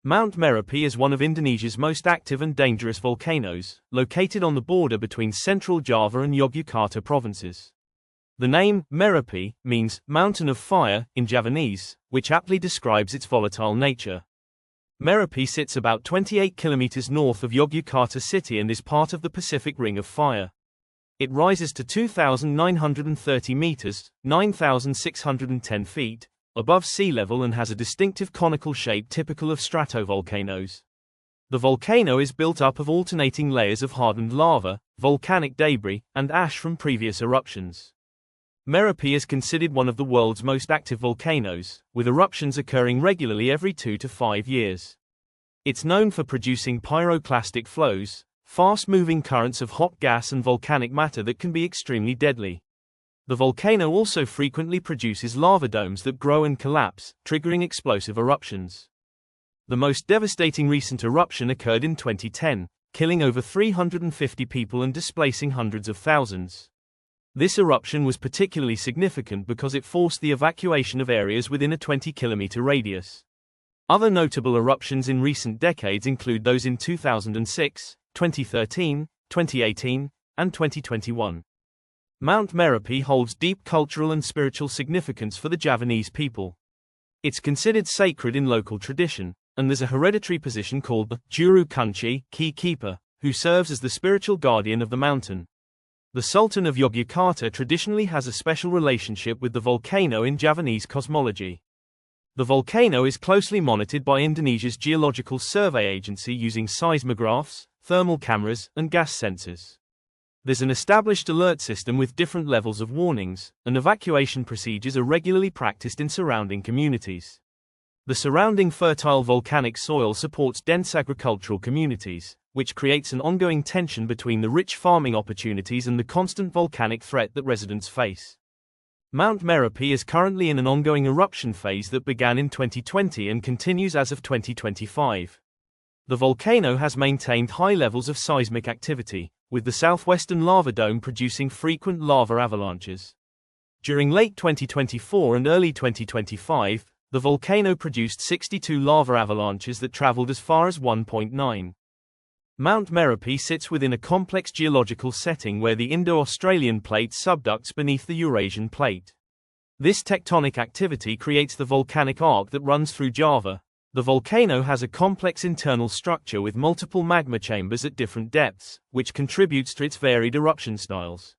Mount Merapi is one of Indonesia's most active and dangerous volcanoes, located on the border between central Java and Yogyakarta provinces. The name, Merapi, means mountain of fire in Javanese, which aptly describes its volatile nature. Merapi sits about 28 kilometers north of Yogyakarta city and is part of the Pacific Ring of Fire. It rises to 2,930 meters, 9,610 feet, above sea level and has a distinctive conical shape typical of stratovolcanoes. The volcano is built up of alternating layers of hardened lava, volcanic debris, and ash from previous eruptions. Merapi is considered one of the world's most active volcanoes, with eruptions occurring regularly every 2 to 5 years. It's known for producing pyroclastic flows, fast-moving currents of hot gas and volcanic matter that can be extremely deadly. The volcano also frequently produces lava domes that grow and collapse, triggering explosive eruptions. The most devastating recent eruption occurred in 2010, killing over 350 people and displacing hundreds of thousands. This eruption was particularly significant because it forced the evacuation of areas within a 20-kilometer radius. Other notable eruptions in recent decades include those in 2006, 2013, 2018, and 2021. Mount Merapi holds deep cultural and spiritual significance for the Javanese people. It's considered sacred in local tradition, and there's a hereditary position called the Juru Kunci, key keeper, who serves as the spiritual guardian of the mountain. The Sultan of Yogyakarta traditionally has a special relationship with the volcano in Javanese cosmology. The volcano is closely monitored by Indonesia's Geological Survey Agency using seismographs, thermal cameras, and gas sensors. There's an established alert system with different levels of warnings, and evacuation procedures are regularly practiced in surrounding communities. The surrounding fertile volcanic soil supports dense agricultural communities, which creates an ongoing tension between the rich farming opportunities and the constant volcanic threat that residents face. Mount Merapi is currently in an ongoing eruption phase that began in 2020 and continues as of 2025. The volcano has maintained high levels of seismic activity, with the southwestern lava dome producing frequent lava avalanches. During late 2024 and early 2025, the volcano produced 62 lava avalanches that traveled as far as 1.9. Mount Merapi sits within a complex geological setting where the Indo-Australian plate subducts beneath the Eurasian plate. This tectonic activity creates the volcanic arc that runs through Java. The volcano has a complex internal structure with multiple magma chambers at different depths, which contributes to its varied eruption styles.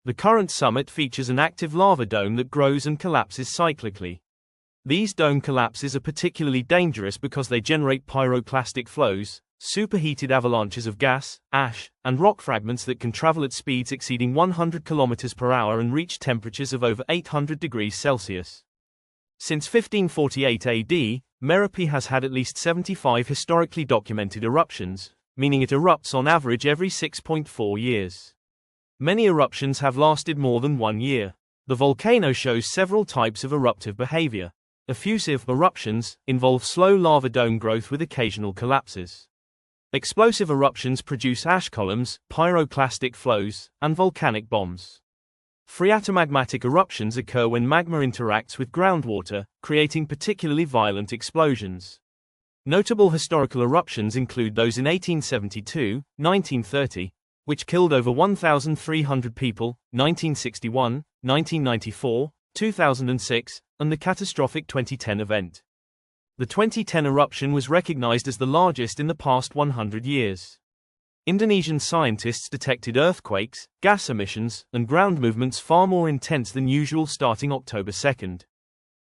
The current summit features an active lava dome that grows and collapses cyclically. These dome collapses are particularly dangerous because they generate pyroclastic flows, superheated avalanches of gas, ash, and rock fragments that can travel at speeds exceeding 100 km per hour and reach temperatures of over 800 degrees Celsius. Since 1548 AD, Merapi has had at least 75 historically documented eruptions, meaning it erupts on average every 6.4 years. Many eruptions have lasted more than 1 year. The volcano shows several types of eruptive behavior. Effusive eruptions involve slow lava dome growth with occasional collapses. Explosive eruptions produce ash columns, pyroclastic flows, and volcanic bombs. Phreatomagmatic eruptions occur when magma interacts with groundwater, creating particularly violent explosions. Notable historical eruptions include those in 1872, 1930, which killed over 1,300 people, 1961, 1994, 2006, and the catastrophic 2010 event. The 2010 eruption was recognized as the largest in the past 100 years. Indonesian scientists detected earthquakes, gas emissions, and ground movements far more intense than usual starting October 2.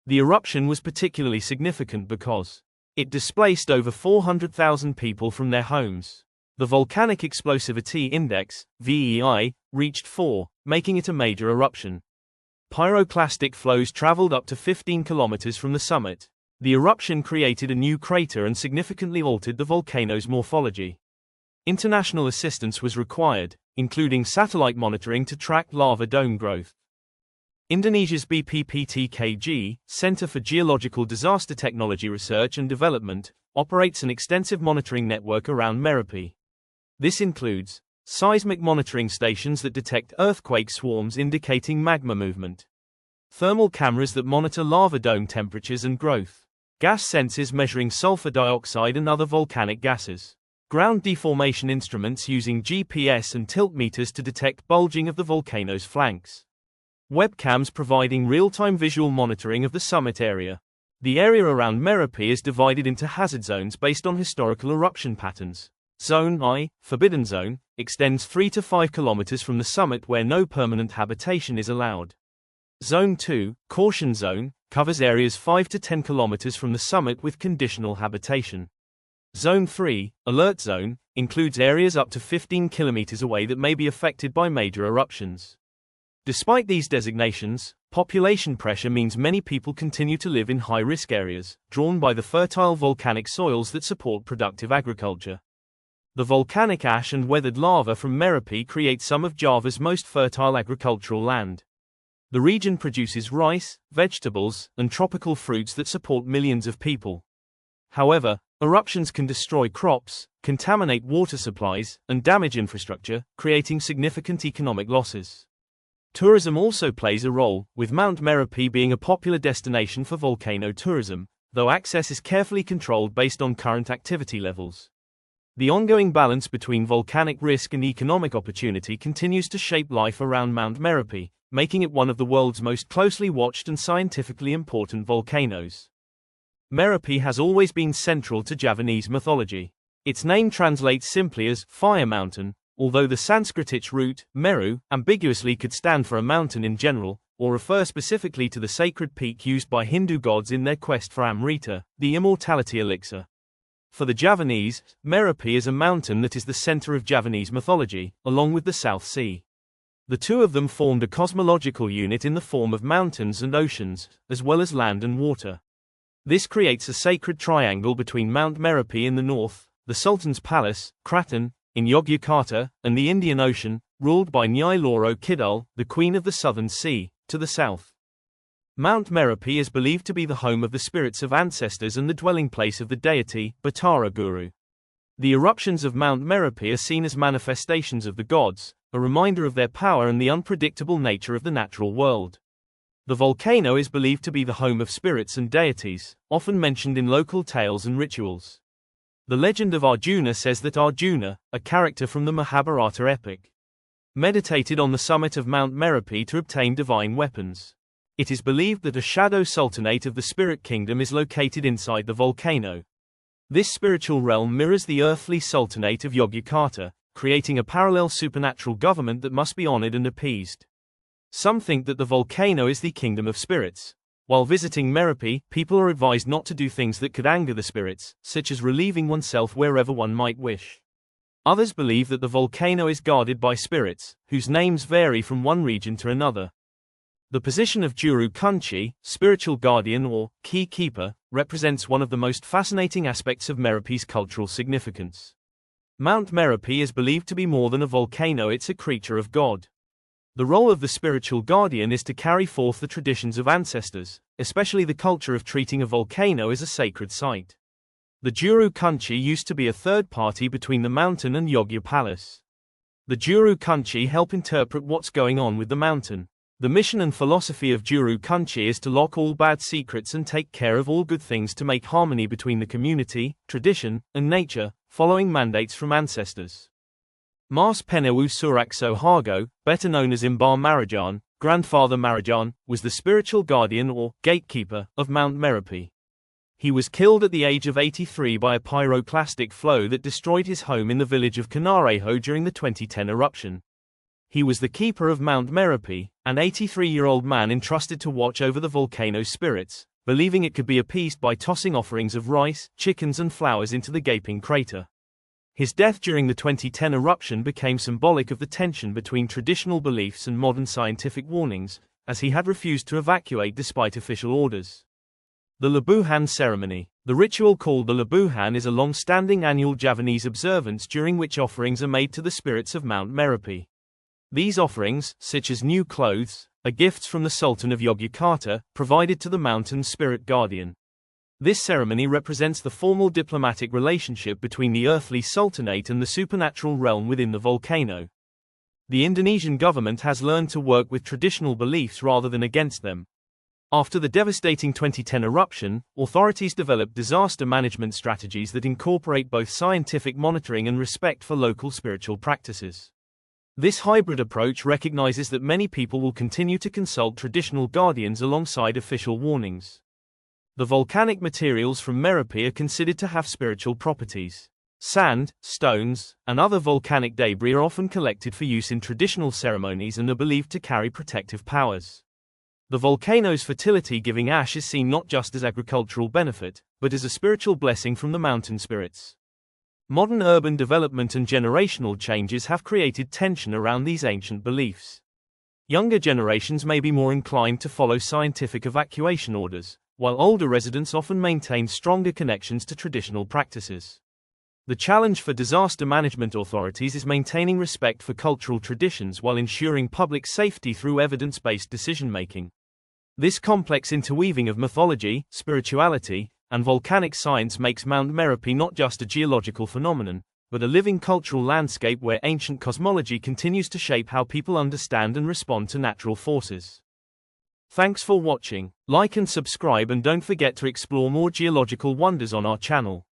The eruption was particularly significant because it displaced over 400,000 people from their homes. The Volcanic Explosivity Index, VEI, reached 4, making it a major eruption. Pyroclastic flows traveled up to 15 kilometers from the summit. The eruption created a new crater and significantly altered the volcano's morphology. International assistance was required, including satellite monitoring to track lava dome growth. Indonesia's BPPTKG, Center for Geological Disaster Technology Research and Development, operates an extensive monitoring network around Merapi. This includes seismic monitoring stations that detect earthquake swarms indicating magma movement, thermal cameras that monitor lava dome temperatures and growth, gas sensors measuring sulfur dioxide and other volcanic gases, ground deformation instruments using GPS and tilt meters to detect bulging of the volcano's flanks, webcams providing real-time visual monitoring of the summit area. The area around Merapi is divided into hazard zones based on historical eruption patterns. Zone I, Forbidden Zone, extends 3 to 5 kilometers from the summit where no permanent habitation is allowed. Zone 2, Caution Zone, covers areas 5 to 10 kilometers from the summit with conditional habitation. Zone 3, Alert Zone, includes areas up to 15 kilometers away that may be affected by major eruptions. Despite these designations, population pressure means many people continue to live in high-risk areas, drawn by the fertile volcanic soils that support productive agriculture. The volcanic ash and weathered lava from Merapi create some of Java's most fertile agricultural land. The region produces rice, vegetables, and tropical fruits that support millions of people. However, eruptions can destroy crops, contaminate water supplies, and damage infrastructure, creating significant economic losses. Tourism also plays a role, with Mount Merapi being a popular destination for volcano tourism, though access is carefully controlled based on current activity levels. The ongoing balance between volcanic risk and economic opportunity continues to shape life around Mount Merapi, making it one of the world's most closely watched and scientifically important volcanoes. Merapi has always been central to Javanese mythology. Its name translates simply as Fire Mountain, although the Sanskritich root, Meru, ambiguously could stand for a mountain in general, or refer specifically to the sacred peak used by Hindu gods in their quest for Amrita, the immortality elixir. For the Javanese, Merapi is a mountain that is the center of Javanese mythology, along with the South Sea. The two of them formed a cosmological unit in the form of mountains and oceans, as well as land and water. This creates a sacred triangle between Mount Merapi in the north, the Sultan's Palace, Kraton, in Yogyakarta, and the Indian Ocean, ruled by Nyai Loro Kidul, the Queen of the Southern Sea, to the south. Mount Merapi is believed to be the home of the spirits of ancestors and the dwelling place of the deity, Batara Guru. The eruptions of Mount Merapi are seen as manifestations of the gods, a reminder of their power and the unpredictable nature of the natural world. The volcano is believed to be the home of spirits and deities, often mentioned in local tales and rituals. The legend of Arjuna says that Arjuna, a character from the Mahabharata epic, meditated on the summit of Mount Merapi to obtain divine weapons. It is believed that a shadow sultanate of the spirit kingdom is located inside the volcano. This spiritual realm mirrors the earthly sultanate of Yogyakarta, creating a parallel supernatural government that must be honored and appeased. Some think that the volcano is the kingdom of spirits. While visiting Merapi, people are advised not to do things that could anger the spirits, such as relieving oneself wherever one might wish. Others believe that the volcano is guarded by spirits, whose names vary from one region to another. The position of Juru Kunci, spiritual guardian or key keeper, represents one of the most fascinating aspects of Merapi's cultural significance. Mount Merapi is believed to be more than a volcano, it's a creature of God. The role of the spiritual guardian is to carry forth the traditions of ancestors, especially the culture of treating a volcano as a sacred site. The Juru Kunci used to be a third party between the mountain and Yogya Palace. The Juru Kunci help interpret what's going on with the mountain. The mission and philosophy of Juru Kunci is to lock all bad secrets and take care of all good things to make harmony between the community, tradition, and nature, following mandates from ancestors. Mas Penewu Surakso Hargo, better known as Imbar Marajan, Grandfather Marajan, was the spiritual guardian or gatekeeper of Mount Merapi. He was killed at the age of 83 by a pyroclastic flow that destroyed his home in the village of Canarejo during the 2010 eruption. He was the keeper of Mount Merapi, an 83-year-old man entrusted to watch over the volcano's spirits, believing it could be appeased by tossing offerings of rice, chickens and flowers into the gaping crater. His death during the 2010 eruption became symbolic of the tension between traditional beliefs and modern scientific warnings, as he had refused to evacuate despite official orders. The Labuhan ceremony. The ritual called the Labuhan is a long-standing annual Javanese observance during which offerings are made to the spirits of Mount Merapi. These offerings, such as new clothes, are gifts from the Sultan of Yogyakarta, provided to the mountain's spirit guardian. This ceremony represents the formal diplomatic relationship between the earthly sultanate and the supernatural realm within the volcano. The Indonesian government has learned to work with traditional beliefs rather than against them. After the devastating 2010 eruption, authorities developed disaster management strategies that incorporate both scientific monitoring and respect for local spiritual practices. This hybrid approach recognizes that many people will continue to consult traditional guardians alongside official warnings. The volcanic materials from Merapi are considered to have spiritual properties. Sand, stones, and other volcanic debris are often collected for use in traditional ceremonies and are believed to carry protective powers. The volcano's fertility-giving ash is seen not just as agricultural benefit, but as a spiritual blessing from the mountain spirits. Modern urban development and generational changes have created tension around these ancient beliefs. Younger generations may be more inclined to follow scientific evacuation orders, while older residents often maintain stronger connections to traditional practices. The challenge for disaster management authorities is maintaining respect for cultural traditions while ensuring public safety through evidence-based decision-making. This complex interweaving of mythology, spirituality, and volcanic science makes Mount Merapi not just a geological phenomenon, but a living cultural landscape where ancient cosmology continues to shape how people understand and respond to natural forces. Thanks for watching. Like and subscribe, and don't forget to explore more geological wonders on our channel.